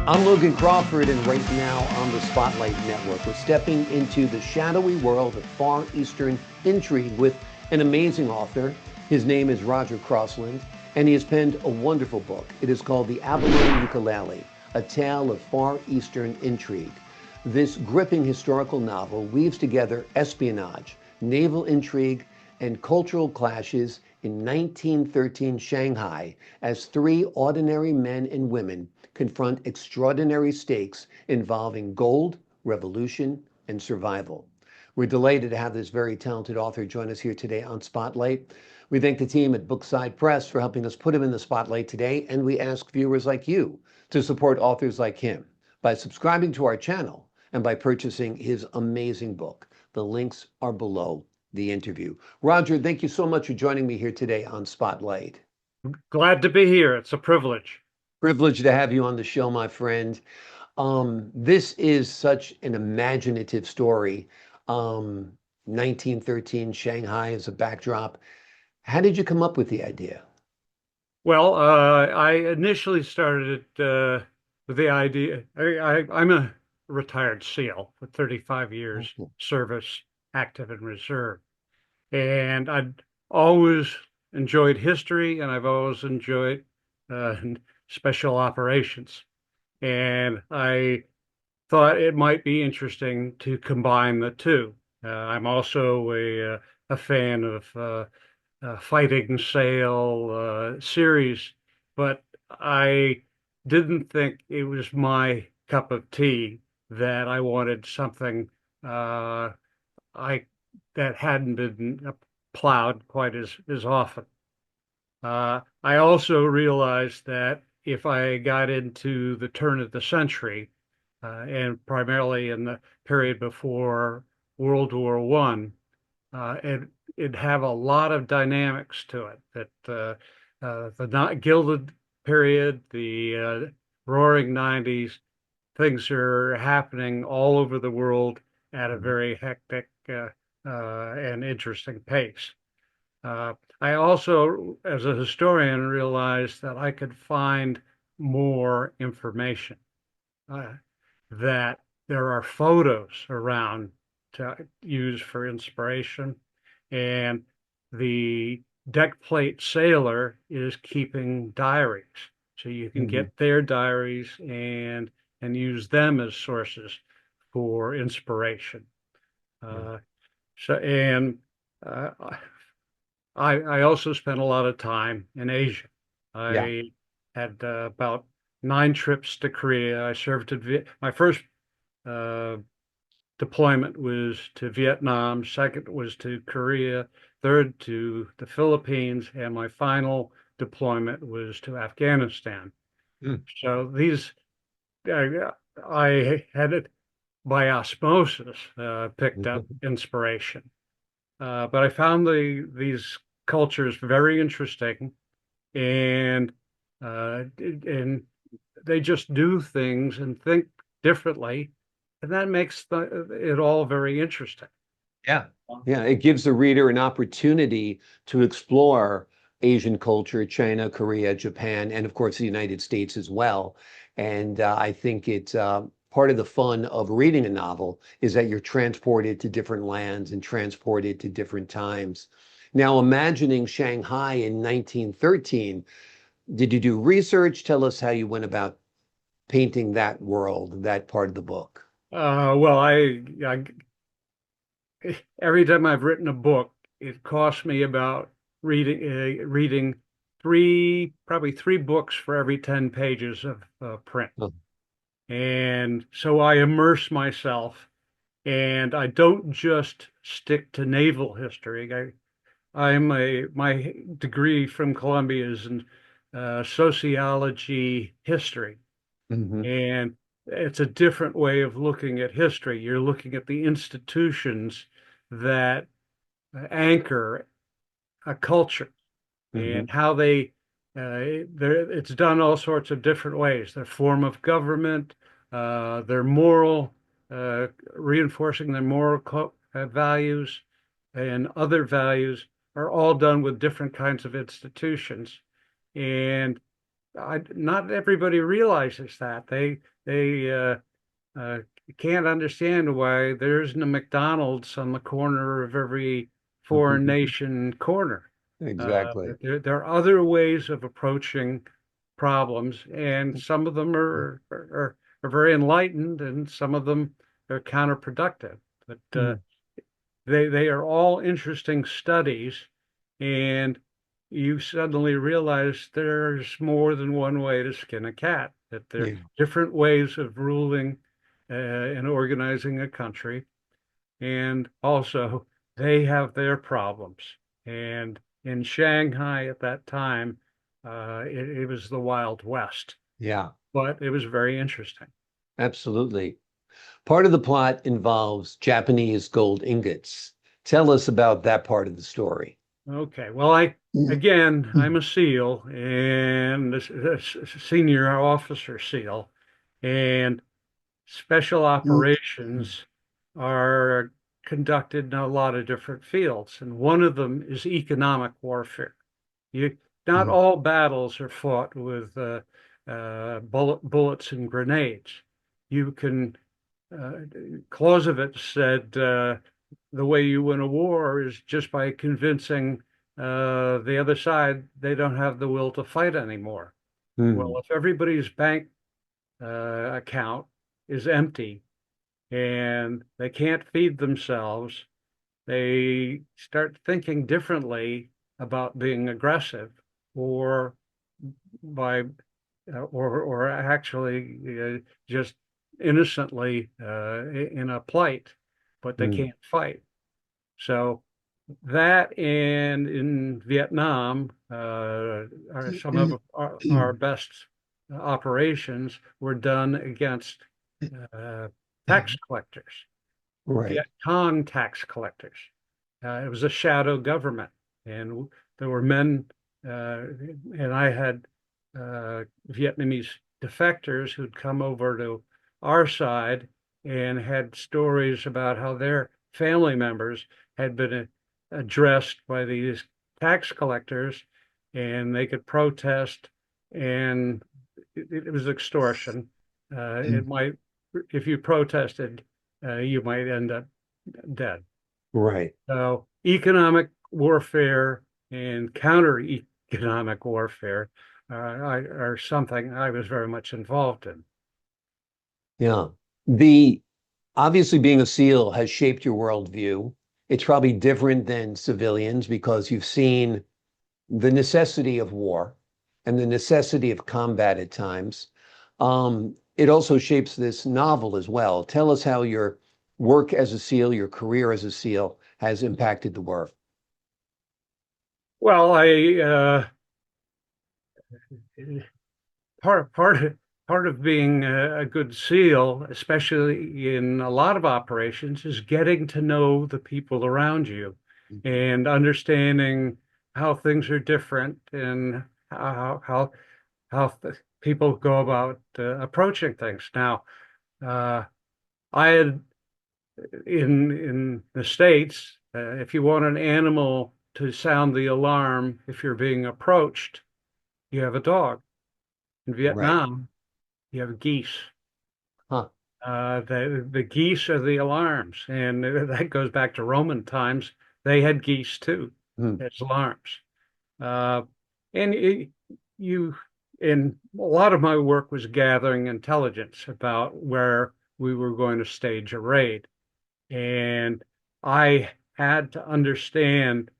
I'm Logan Crawford, and right now on the Spotlight Network, we're stepping into the shadowy world of Far Eastern intrigue with an amazing author. His name is Roger Crossland, and he has penned a wonderful book. It is called The Abalone Ukulele, a tale of Far Eastern intrigue. This gripping historical novel weaves together espionage, naval intrigue, and cultural clashes in 1913 Shanghai as three ordinary men and women confront extraordinary stakes involving gold, revolution, and survival. We're delighted to have this very talented author join us here today on Spotlight. We thank the team at Bookside Press for helping us put him in the spotlight today, and we ask viewers like you to support authors like him by subscribing to our channel and by purchasing his amazing book. The links are below the interview. Roger, thank you so much for joining me here today on Spotlight. Glad to be here. It's a privilege. Privileged to have you on the show, my friend. This is such an imaginative story. 1913 Shanghai as a backdrop. How did you come up with the idea? Well, I initially started with the idea. I'm a retired SEAL with 35 years Mhm. service, active and reserve. And I'd always enjoyed history and I've always enjoyed uh, special operations. And I thought it might be interesting to combine the two. I'm also a fan of fighting sail series, but I didn't think it was my cup of tea that I wanted something I that hadn't been plowed quite as often. I also realized that if I got into the turn of the century, and primarily in the period before World War One, it'd have a lot of dynamics to it. The not gilded period, the roaring 90s, things are happening all over the world at a very hectic and interesting pace. I also, as a historian, realized that I could find more information, uh, that there are photos around to use for inspiration, and the deck plate sailor is keeping diaries. So you can Mhm. get their diaries and use them as sources for inspiration. Yeah. Uh, and uh, I also spent a lot of time in Asia. Yeah. I had about 9 trips to Korea. I served at my first uh, deployment was to Vietnam, second was to Korea, third to the Philippines, and my final deployment was to Afghanistan. Mm. So these, I had it by osmosis, picked up inspiration. But I found these cultures very interesting, and and they just do things and think differently, and that makes it all very interesting. Yeah. Yeah. It gives the reader an opportunity to explore Asian culture, China, Korea, Japan, and of course the United States as well. And I think it's part of the fun of reading a novel is that you're transported to different lands and transported to different times. Now, imagining Shanghai in 1913, did you do research? Tell us how you went about painting that world, that part of the book. Well, I every time I've written a book, it costs me about reading probably 3 books for every 10 pages of print. Oh. And so I immerse myself, and I don't just stick to naval history. My degree from Columbia is in sociology history, Hmm. and it's a different way of looking at history. You're looking at the institutions that anchor a culture Hmm. and how it's done all sorts of different ways. Their form of government, their moral, reinforcing their moral values and other values are all done with different kinds of institutions. And not everybody realizes that. they can't understand why there isn't a McDonald's on the corner of every foreign nation corner. Exactly. There are other ways of approaching problems, and some of them are very enlightened, and some of them are counterproductive. But they are all interesting studies, and you suddenly realize there's more than one way to skin a cat, that there are Yeah. different ways of ruling and organizing a country. And also, they have their problems. And in Shanghai at that time, it was the Wild West, Yeah, but it was very interesting. absolutely. Part of the plot involves Japanese gold ingots. Tell us about that part of the story. Okay, well, I'm a SEAL and a senior officer SEAL, and special operations are conducted in a lot of different fields, and one of them is economic warfare. You, not all battles are fought with bullets and grenades. You can, uh, Clausewitz said the way you win a war is just by convincing the other side they don't have the will to fight anymore. Well, Hmm. if everybody's bank account is empty and they can't feed themselves, they start thinking differently about being aggressive or by or actually just innocently in a plight, but they Hmm. can't fight. So that and in Vietnam are some of our best operations were done against uh, tax collectors, Right. Viet Cong tax collectors. It was a shadow government, and there were men, and I had Vietnamese defectors who'd come over to our side and had stories about how their family members had been addressed by these tax collectors, and they could protest, and it was extortion. It might, if you protested, you might end up dead. Right. So economic warfare and counter economic warfare are something I was very much involved in. Yeah. The obviously being a SEAL has shaped your worldview. It's probably different than civilians because you've seen the necessity of war and the necessity of combat at times. It also shapes this novel as well. Tell us how your work as a SEAL, your career as a SEAL, has impacted the work. Well, I part part of being a good SEAL, especially in a lot of operations, is getting to know the people around you and understanding how things are different and how people go about approaching things. Now, uh, I had in the States, if you want an animal to sound the alarm if you're being approached, you have a dog. In Right. Vietnam, you have geese. Huh. The geese are the alarms, and that goes back to Roman times. They had geese too Hmm. as alarms. Uh, and you, and a lot of my work was gathering intelligence about where we were going to stage a raid. And I had to understand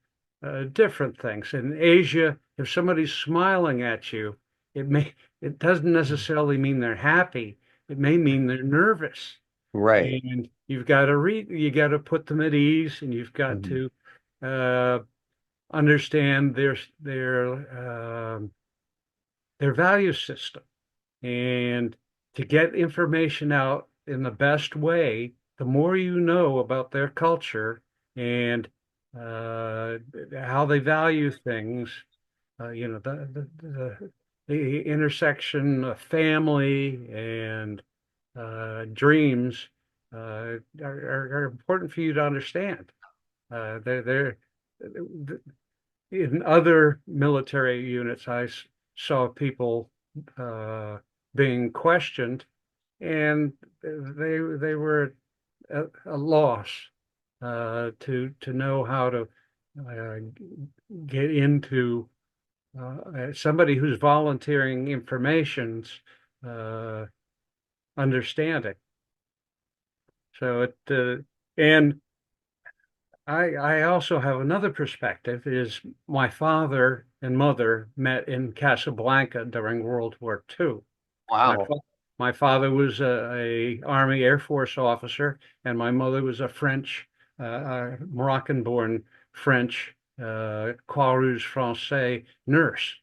different things. In Asia, if somebody's smiling at you, it doesn't necessarily mean they're happy. It may mean they're nervous. Right. And you got to put them at ease, and you've got Mhm. to uh, understand their value system. And to get information out in the best way, the more you know about their culture and uh, how they value things, the intersection of family and dreams are important for you to understand. They're in other military units. Saw people uh, being questioned, and they were a loss to know how to uh, get into somebody who's volunteering information's uh, understanding. So and I also have another perspective is my father and mother met in Casablanca during World War II. My Wow. fa my father was a Army Air Force officer, and my mother was a Moroccan-born French courieuse français nurse.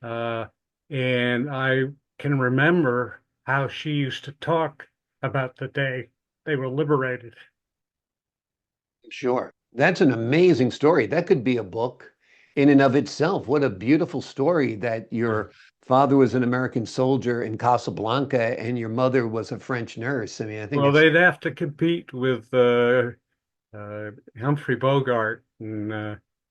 Uh, and I can remember how she used to talk about the day they were liberated. Sure. That's an amazing story. That could be a book in and of itself. What a beautiful story that your father was an American soldier in Casablanca and your mother was a French nurse. I mean, I think Well, it's they'd have to compete with Humphrey Bogart and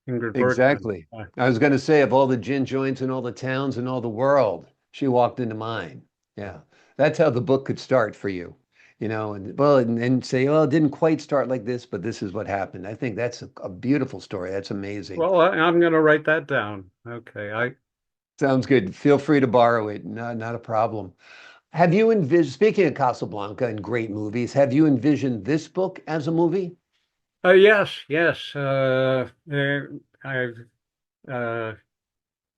Ingrid Bergman. exactly. I was going to say, of all the gin joints in all the towns in all the world, she walked into mine. Yeah. That's how the book could start for you, and well, and say, oh, it didn't quite start like this, but this is what happened. I think that's a beautiful story. That's amazing. Well, I'm going to write that down. Okay, Sounds good. Feel free to borrow it. No, not a problem. Have you envisioned, speaking of Casablanca and great movies, have you envisioned this book as a movie? yes, yes. I've uh,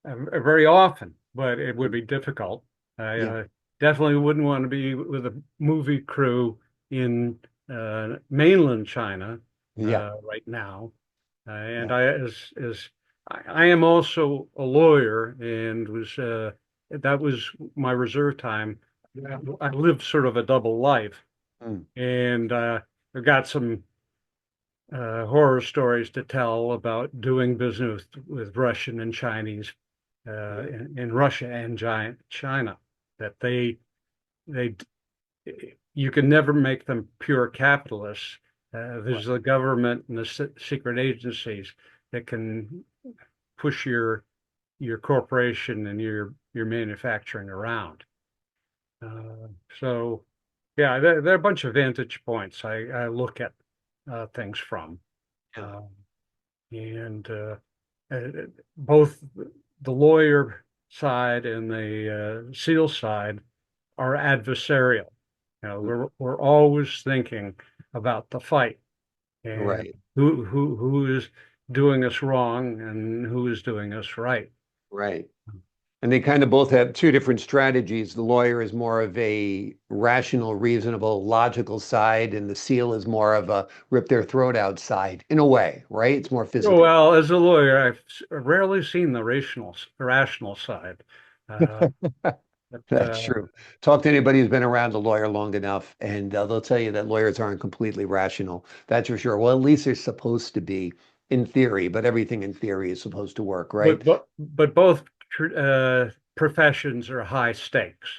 very often, but it would be difficult. I Yeah. definitely wouldn't want to be with a movie crew in mainland China Yeah. right now. And Yeah. I am also a lawyer and was that was my reserve time. I lived sort of a double life, Mm, and I've got some horror stories to tell about doing business with Russian and Chinese yeah. in Russia and giant China. That they you can never make them pure capitalists. Right. There's the government and the secret agencies that can push your corporation and your manufacturing around. Uh, so yeah, there are a bunch of vantage points I look at things from. Yeah. Um, and uh, both the lawyer side and the SEAL side are adversarial. Mm, We're always thinking about the fight and right. who is doing us wrong and who is doing us right. Right. And they kind of both have two different strategies. The lawyer is more of a rational, reasonable, logical side, and the SEAL is more of a rip their throat out side, in a way, right? It's more physical. Well, as a lawyer, I've rarely seen the rational side. Uh, but That's true. Talk to anybody who's been around a lawyer long enough, and they'll tell you that lawyers aren't completely rational. That's for sure. Well, at least they're supposed to be in theory, but everything in theory is supposed to work, right? but both professions are high stakes.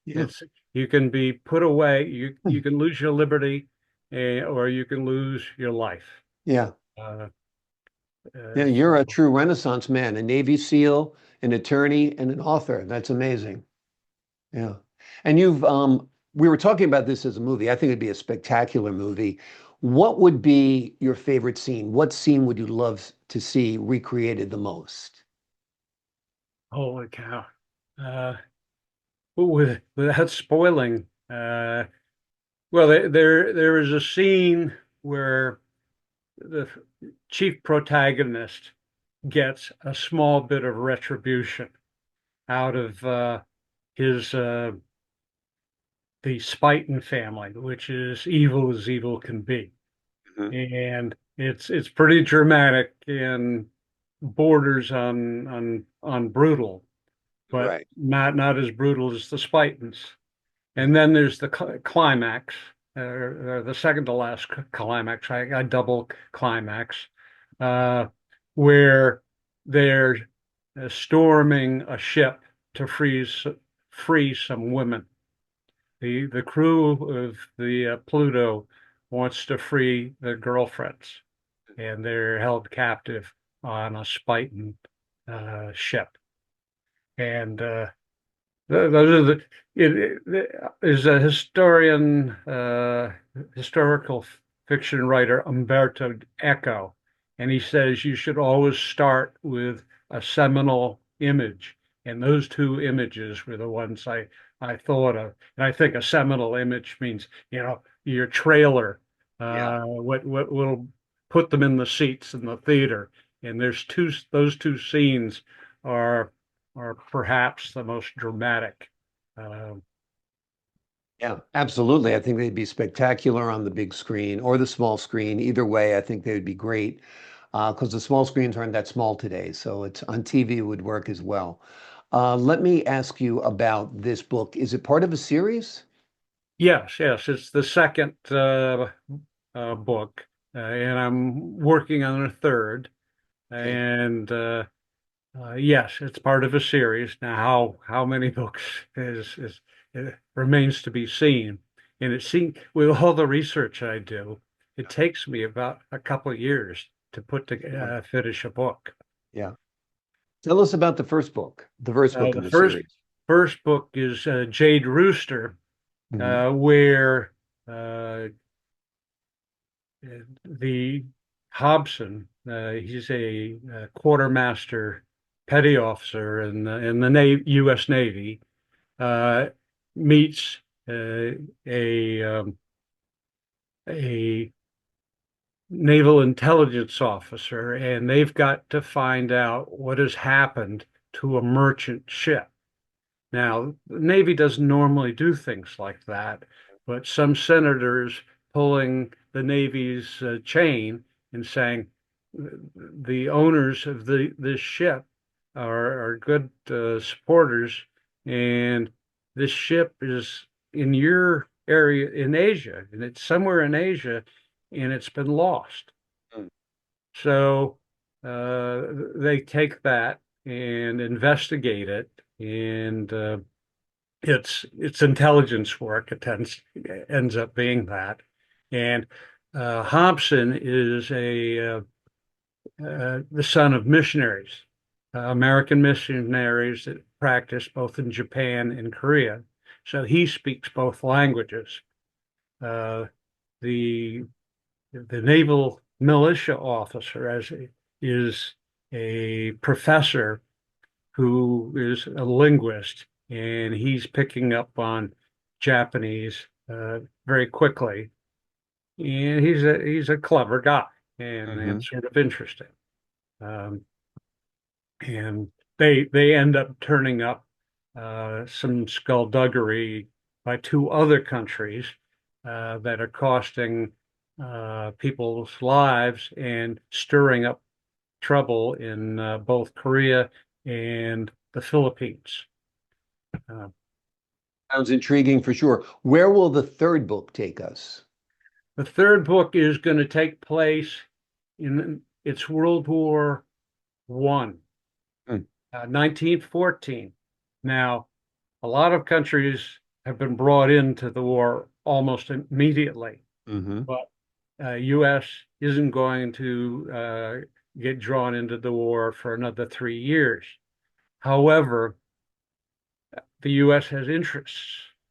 Yeah. It's you can be put away, you can lose your liberty, or you can lose your life. Yeah. Uh, Yeah, you're a so true Renaissance man, a Navy SEAL, an attorney, and an author. That's amazing. Yeah. And we were talking about this as a movie. I think it'd be a spectacular movie. What would be your favorite scene? What scene would you love to see recreated the most? holy cow! Uh, without spoiling, well, there is a scene where the chief protagonist gets a small bit of retribution out of his the Spuyten family, which is evil as evil can be, Mhm. and it's pretty dramatic and borders on brutal, but Right. not as brutal as the Spuytens. And then there's the climax, or the second to last climax. I double climax, uh, where they're storming a ship to free some women. The crew of the Pluto wants to free their girlfriends, and they're held captive on a Spuyten ship. And Those are it is a historian, historical fiction writer, Umberto Eco, and he says you should always start with a seminal image. And those two images were the ones I thought of. And I think a seminal image means, your trailer, Yeah. what will put them in the seats in the theater. And those two scenes are are perhaps the most dramatic. Uh, Yeah, absolutely. I think they'd be spectacular on the big screen or the small screen. Either way, I think they would be great because the small screens aren't that small today. So it's on TV, it would work as well. Let me ask you about this book. Is it part of a series? yes, yes, it's the second book, and I'm working on a third. Okay. And yes, it's part of a series. Now, how many books is it remains to be seen. And it seems with all the research I do, it takes me about a couple of years to Yeah. finish a book. Yeah. Tell us about the first book in The the first series. first book is Jade Rooster, Hmm. where uh, the Hobson, he's a quartermaster petty officer in the U.S. Navy, uh, meets a a naval intelligence officer, and they've got to find out what has happened to a merchant ship. Now, the Navy doesn't normally do things like that, but some senators pulling the Navy's chain and saying the owners of this ship are good supporters, and this ship is in your area in Asia, and it's somewhere in Asia, and it's been lost. So uh, they take that and investigate it, and it's intelligence work. Ends up being that, and Hobson is a the son of missionaries, American missionaries that practiced both in Japan and Korea. So he speaks both languages. Uh, the the naval militia officer is a professor who is a linguist, and he's picking up on Japanese very quickly. And he's a clever guy and Hmm. sort of interesting. Um, and they end up turning up some skullduggery by two other countries that are costing people's lives and stirring up trouble in both Korea and the Philippines. Uh, Sounds intriguing for sure. Where will the third book take us? the third book is going to take place in it's World War One, Mm. 1914. Now, a lot of countries have been brought into the war almost immediately, Hmm. but U.S. isn't going to get drawn into the war for another 3 years. However, the U.S. has interests,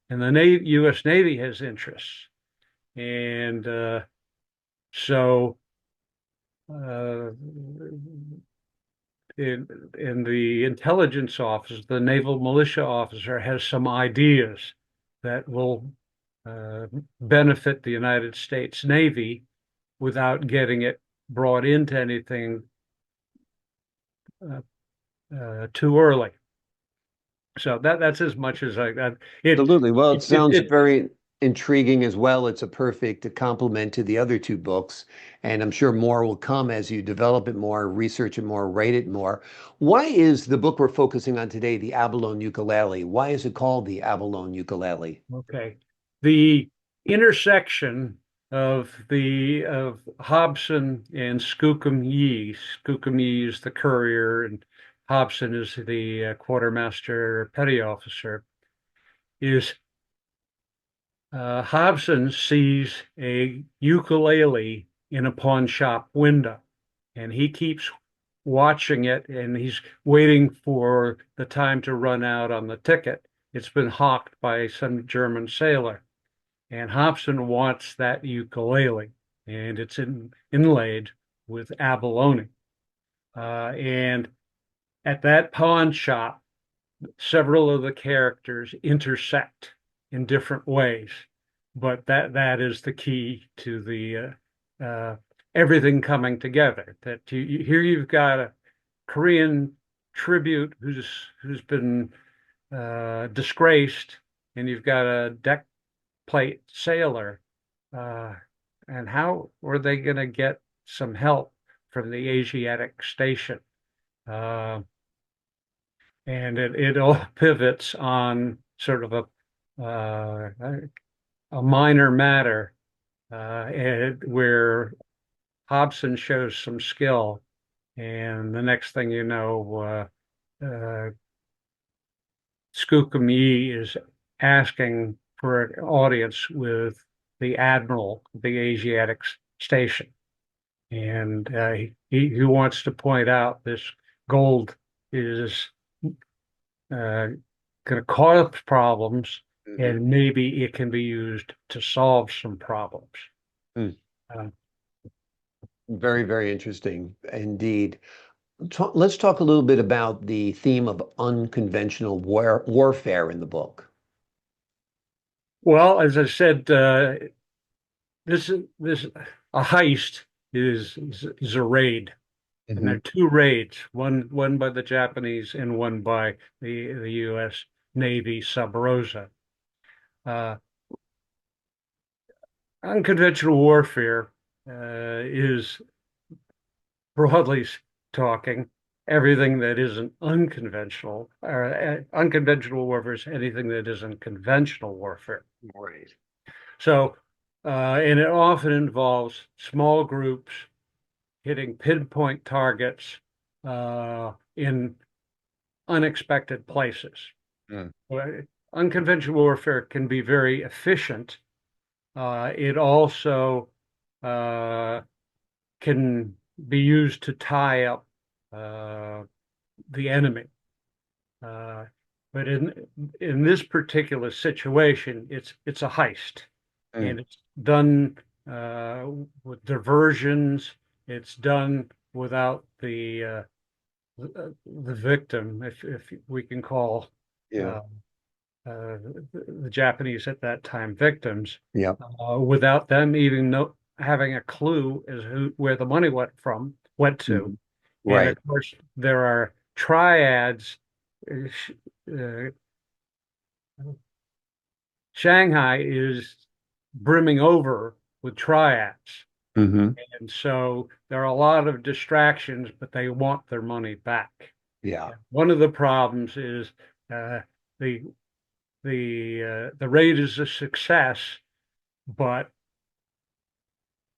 and the U.S. Navy has interests, and so uh, in the intelligence office, the naval militia officer has some ideas that will uh, benefit the United States Navy without getting it brought into anything uh, too early. So that's as much as I got. It Absolutely. Well, it it it, sounds it very intriguing as well. It's a perfect complement to the other two books, and I'm sure more will come as you develop it more, research it more, write it more. Why is the book we're focusing on today, the Abalone Ukulele? Why is it called the Abalone Ukulele? Okay. The intersection of Hobson and Skookum Yee. Skookum Yee is the courier, and Hobson is the quartermaster petty officer. Is Hobson sees a ukulele in a pawn shop window, and he keeps watching it, and he's waiting for the time to run out on the ticket. it's been hawked by some German sailor. And Hobson wants that ukulele, and it's inlaid with abalone. And at that pawn shop, several of the characters intersect in different ways, but that is the key to the everything coming together. That here you've got a Korean tribute who's been disgraced, and you've got a deck plate sailor. Uh, and how were they going to get some help from the Asiatic station? Uh, and it all pivots on sort of a minor matter where Hobson shows some skill, and the next thing you know, Skookum Yi is asking for an audience with the admiral of the Asiatic station. And he wants to point out this gold is going to cause problems, and maybe it can be used to solve some problems. Mm. Uh, Very, very interesting indeed. Let's talk a little bit about the theme of unconventional warfare in the book. well, as I said, this a heist is a raid, and there are two raids, one by the Japanese and one by the U.S. Navy sub Rosa. Uh, Unconventional warfare is broadly talking everything that isn't unconventional, or unconventional warfare is anything that isn't conventional warfare. Right. So, and it often involves small groups hitting pinpoint targets in unexpected places. Mm. Unconventional warfare can be very efficient. It also can be used to tie up the enemy. But in this particular situation, it's a heist, and it's done with diversions. It's done without the victim, if we can call Yeah. the Japanese at that time victims, Yeah. without them even having a clue as where the money went to. And of Right. course, there are triads. Uh, Shanghai is brimming over with triads. Hmm. And so there are a lot of distractions, but they want their money back. Yeah. One of the problems is the the raid is a success, but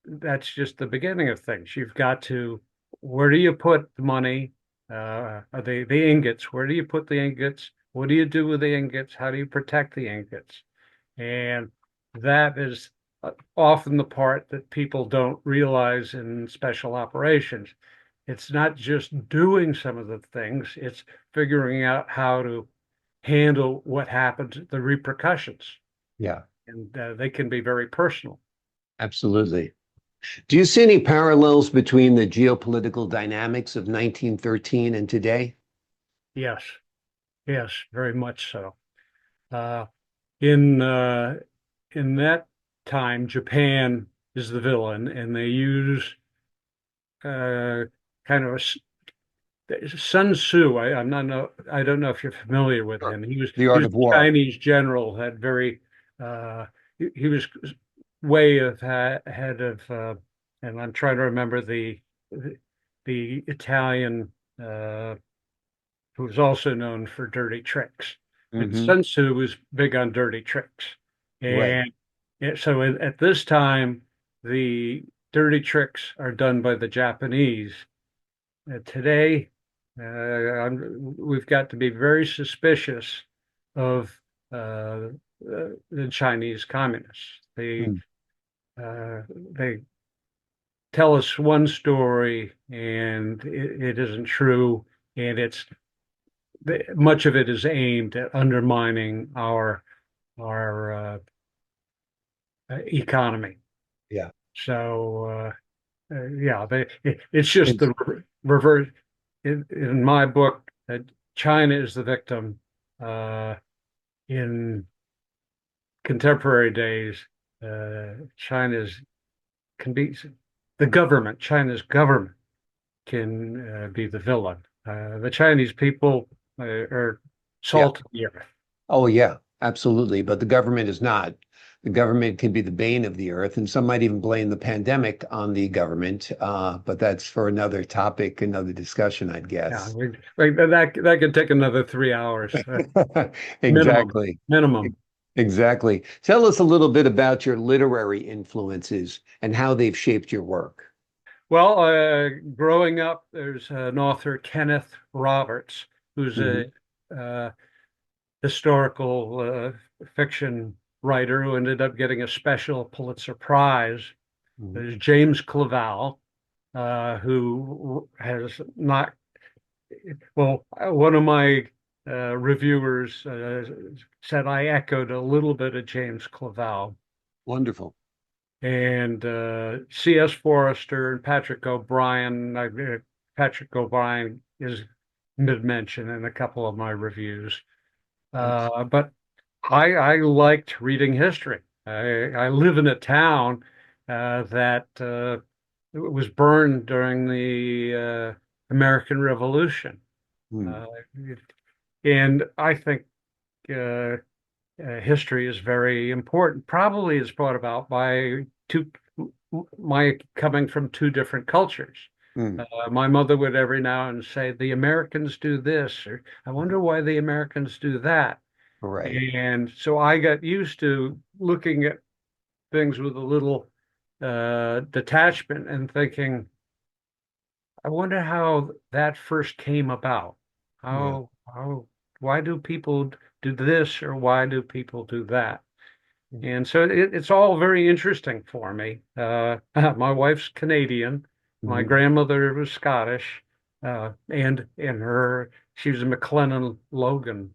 that's just the beginning of things. You've got to, where do you put the money? Are the ingots? Where do you put the ingots? What do you do with the ingots? How do you protect the ingots? And that is often the part that people don't realize in special operations. It's not just doing some of the things, it's figuring out how to handle what happens, the repercussions, Yeah. and they can be very personal. Absolutely. Do you see any parallels between the geopolitical dynamics of 1913 and today? Yes, yes, very much so. Uh, in uh, in that time, Japan is the villain, and they use uh, kind of Sun Tzu. I don't know if you're familiar with Sure. him. The He art was of a war. Chinese general, had very he was way ahead of and I'm trying to remember the Italian who was also known for dirty tricks. But Hmm. Sun Tzu was big on dirty tricks. Right. And so at this time, the dirty tricks are done by the Japanese. Today, we've got to be very suspicious of the Chinese communists. Mm. They tell us one story and it isn't true, and it's much of it is aimed at undermining our economy. Yeah. So yeah, it's just It's the reverse. In my book, China is the victim. In contemporary days, China's can be the government. China's government can be the villain. The Chinese people are yeah. salt of the earth. Oh, yeah, absolutely. But the government is not. The government can be the bane of the earth, and some might even blame the pandemic on the government. But that's for another topic, another discussion, I'd Yeah, guess. that could take another 3 hours minimum. Exactly. E- Minimum. Exactly. Tell us a little bit about your literary influences and how they've shaped your work. Well, growing up, there's an author, Kenneth Roberts, who's Hmm. a historical fiction writer who ended up getting a special Pulitzer Prize. Hmm. There's James Clavell, who has not, well, one of my reviewers said I echoed a little bit of James Clavell. Wonderful. And C.S. Forrester and Patrick O'Brien. Patrick O'Brien is mid-mention in a couple of my reviews. But I liked reading history. I live in a town that was burned during the American Revolution. Mm, Uh, and I think history is very important. Probably is brought about by my coming from two different cultures. mm, My mother would every now and say, "The Americans do this," or "I wonder why the Americans do that." right. And so I got used to looking at things with a little detachment and thinking, I wonder how that first came about. Yeah. Why do people do this or why do people do that? Mm, And so it's all very interesting for me. My wife's Canadian. My mhm. grandmother was Scottish, and she was a McLennan Logan.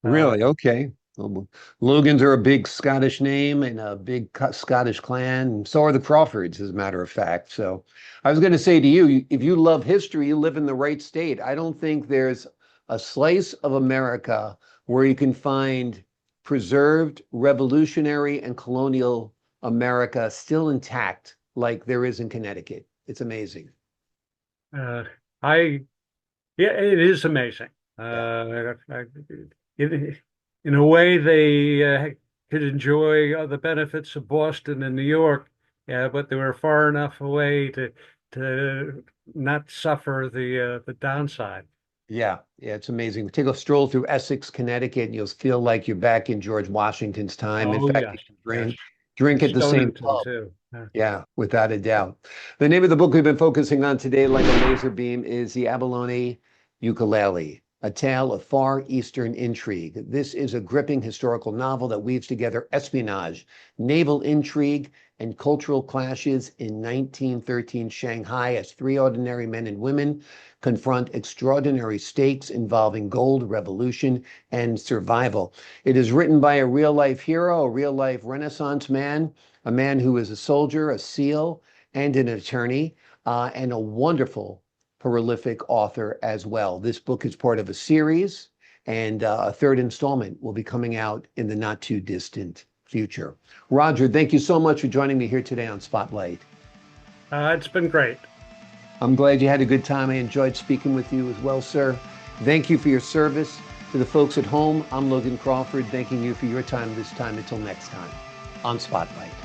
Uh, Really? Okay. Well, Logans are a big Scottish name and a big Scottish clan. And so are the Crawfords, as a matter of fact. So I was going to say to you, if you love history, you live in the right state. I don't think there's a slice of America where you can find preserved revolutionary and colonial America still intact like there is in Connecticut. It's amazing. uh, I Yeah, it is amazing. Yeah. In in a way, they could enjoy the benefits of Boston and New York, yeah, but they were far enough away to not suffer the downside. Yeah, yeah, it's amazing. Take a stroll through Essex, Connecticut, and you'll feel like you're back in George Washington's time. In Oh fact, yes, you can yes, drink and at the same Stonington pub. too. Yeah, without a doubt. The name of the book we've been focusing on today, like a laser beam, is The Abalone Ukulele, a tale of Far Eastern intrigue. This is a gripping historical novel that weaves together espionage, naval intrigue, and cultural clashes in 1913 Shanghai as three ordinary men and women confront extraordinary stakes involving gold, revolution, and survival. It is written by a real life hero, a real life Renaissance man, a man who is a soldier, a SEAL, and an attorney, and a wonderful, prolific author as well. This book is part of a series, and a third installment will be coming out in the not too distant future. Roger, thank you so much for joining me here today on Spotlight. It's been great. I'm glad you had a good time. I enjoyed speaking with you as well, sir. Thank you for your service. To the folks at home, I'm Logan Crawford, thanking you for your time this time. Until next time on Spotlight.